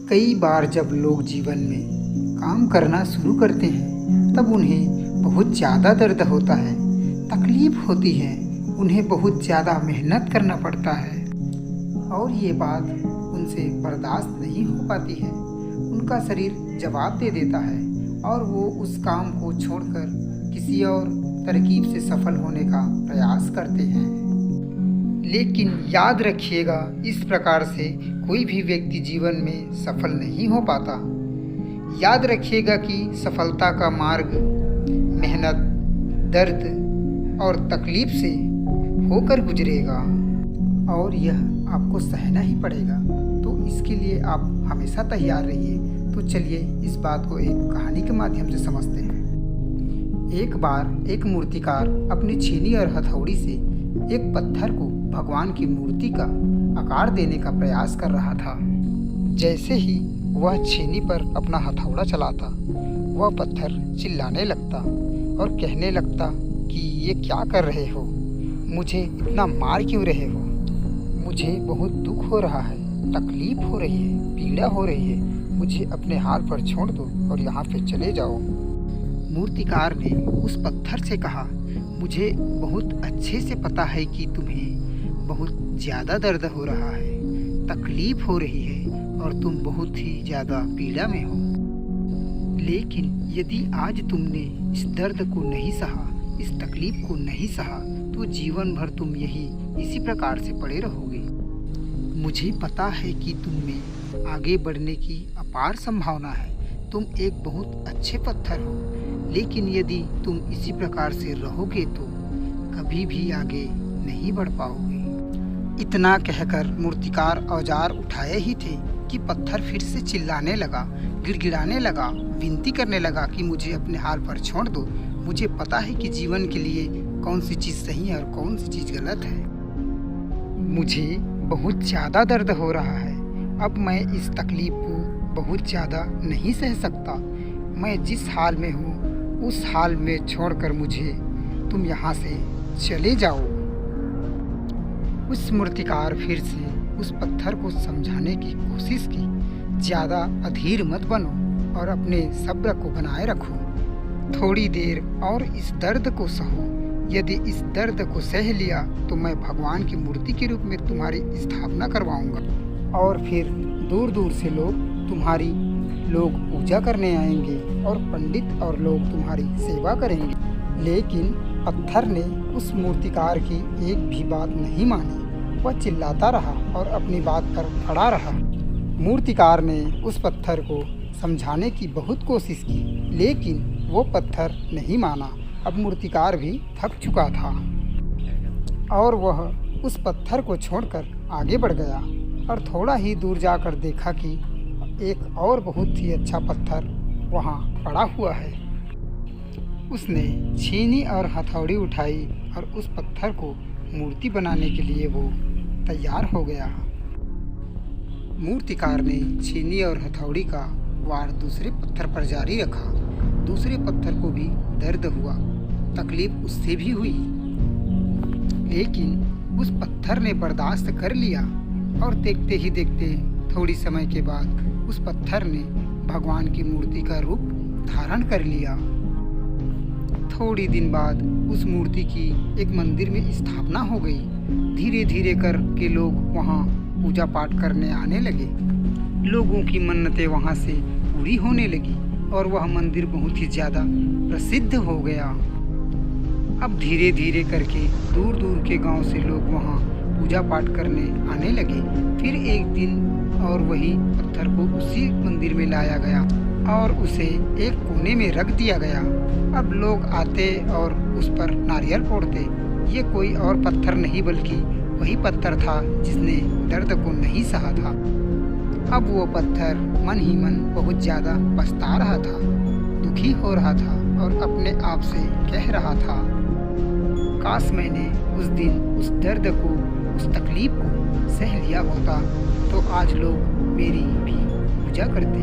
कई बार जब लोग जीवन में काम करना शुरू करते हैं तब उन्हें बहुत ज़्यादा दर्द होता है, तकलीफ होती है, उन्हें बहुत ज़्यादा मेहनत करना पड़ता है और ये बात उनसे बर्दाश्त नहीं हो पाती है। उनका शरीर जवाब दे देता है और वो उस काम को छोड़कर किसी और तरकीब से सफल होने का प्रयास करते हैं। लेकिन याद रखिएगा, इस प्रकार से कोई भी व्यक्ति जीवन में सफल नहीं हो पाता। याद रखिएगा कि सफलता का मार्ग मेहनत, दर्द और तकलीफ से होकर गुजरेगा और यह आपको सहना ही पड़ेगा। तो इसके लिए आप हमेशा तैयार रहिए। तो चलिए इस बात को एक कहानी के माध्यम से समझते हैं। एक बार एक मूर्तिकार अपनी छीनी और हथौड़ी से एक पत्थर को भगवान की मूर्ति का आकार देने का प्रयास कर रहा था। जैसे ही वह छीनी पर अपना हथौड़ा चलाता, वह पत्थर चिल्लाने लगता और कहने लगता कि ये क्या कर रहे हो, मुझे इतना मार क्यों रहे हो, मुझे बहुत दुख हो रहा है, तकलीफ हो रही है, पीड़ा हो रही है, मुझे अपने हाल पर छोड़ दो और यहाँ से चले जाओ। मूर्तिकार ने उस पत्थर से कहा, मुझे बहुत अच्छे से पता है कि तुम्हें बहुत ज़्यादा दर्द हो रहा है, तकलीफ हो रही है और तुम बहुत ही ज़्यादा पीड़ा में हो। लेकिन यदि आज तुमने इस दर्द को नहीं सहा, इस तकलीफ को नहीं सहा, तो जीवन भर तुम इसी प्रकार से पड़े रहोगे। मुझे पता है कि तुम में आगे बढ़ने की अपार संभावना है, तुम एक बहुत अच्छे पत्थर हो, लेकिन यदि तुम इसी प्रकार से रहोगे तो कभी भी आगे नहीं बढ़ पाओगे। इतना कहकर मूर्तिकार औजार उठाए ही थे कि पत्थर फिर से चिल्लाने लगा, गिड़गिड़ाने लगा, विनती करने लगा कि मुझे अपने हाल पर छोड़ दो। मुझे पता है कि जीवन के लिए कौन सी चीज़ सही है और कौन सी चीज़ गलत है। मुझे बहुत ज़्यादा दर्द हो रहा है, अब मैं इस तकलीफ को बहुत ज़्यादा नहीं सह सकता। मैं जिस हाल में हूँ उस हाल में छोड़कर मुझे तुम यहाँ से चले जाओ। उस मूर्तिकार फिर से उस पत्थर को समझाने की कोशिश की, ज़्यादा अधीर मत बनो और अपने सब्र को बनाए रखो। थोड़ी देर और इस दर्द को सहो। यदि इस दर्द को सह लिया तो मैं भगवान की मूर्ति के रूप में तुम्हारी स्थापना करवाऊंगा और फिर दूर दूर से तुम्हारी लोग पूजा करने आएंगे और पंडित और लोग तुम्हारी सेवा करेंगे। लेकिन पत्थर ने उस मूर्तिकार की एक भी बात नहीं मानी। वह चिल्लाता रहा और अपनी बात पर अड़ा रहा। मूर्तिकार ने उस पत्थर को समझाने की बहुत कोशिश की, लेकिन वो पत्थर नहीं माना। अब मूर्तिकार भी थक चुका था और वह उस पत्थर को छोड़कर आगे बढ़ गया और थोड़ा ही दूर जाकर देखा कि एक और बहुत ही अच्छा पत्थर वहाँ पड़ा हुआ है। उसने छीनी और हथौड़ी उठाई और उस पत्थर को मूर्ति बनाने के लिए वो तैयार हो गया। मूर्तिकार ने छीनी और हथौड़ी का वार दूसरे पत्थर पर जारी रखा। दूसरे पत्थर को भी दर्द हुआ, तकलीफ उससे भी हुई, लेकिन उस पत्थर ने बर्दाश्त कर लिया और देखते ही देखते थोड़ी समय के बाद उस पत्थर ने भगवान की मूर्ति का रूप धारण कर लिया। थोड़ी दिन बाद उस मूर्ति की एक मंदिर में स्थापना हो गई। धीरे धीरे करके लोग वहाँ पूजा पाठ करने आने लगे। लोगों की मन्नतें वहाँ से पूरी होने लगी और वह मंदिर बहुत ही ज़्यादा प्रसिद्ध हो गया। अब धीरे धीरे करके दूर दूर के गांव से लोग वहाँ पूजा पाठ करने आने लगे। फिर एक दिन और वही पत्थर को उसी मंदिर में लाया गया और उसे एक कोने में रख दिया गया। अब लोग आते और उस पर नारियल फोड़ते। ये कोई और पत्थर नहीं बल्कि वही पत्थर था जिसने दर्द को नहीं सहा था। अब वो पत्थर मन ही मन बहुत ज़्यादा पछता रहा था, दुखी हो रहा था और अपने आप से कह रहा था, काश मैंने उस दिन उस दर्द को, उस तकलीफ को सह लिया होता तो आज लोग मेरी भी पूजा करते।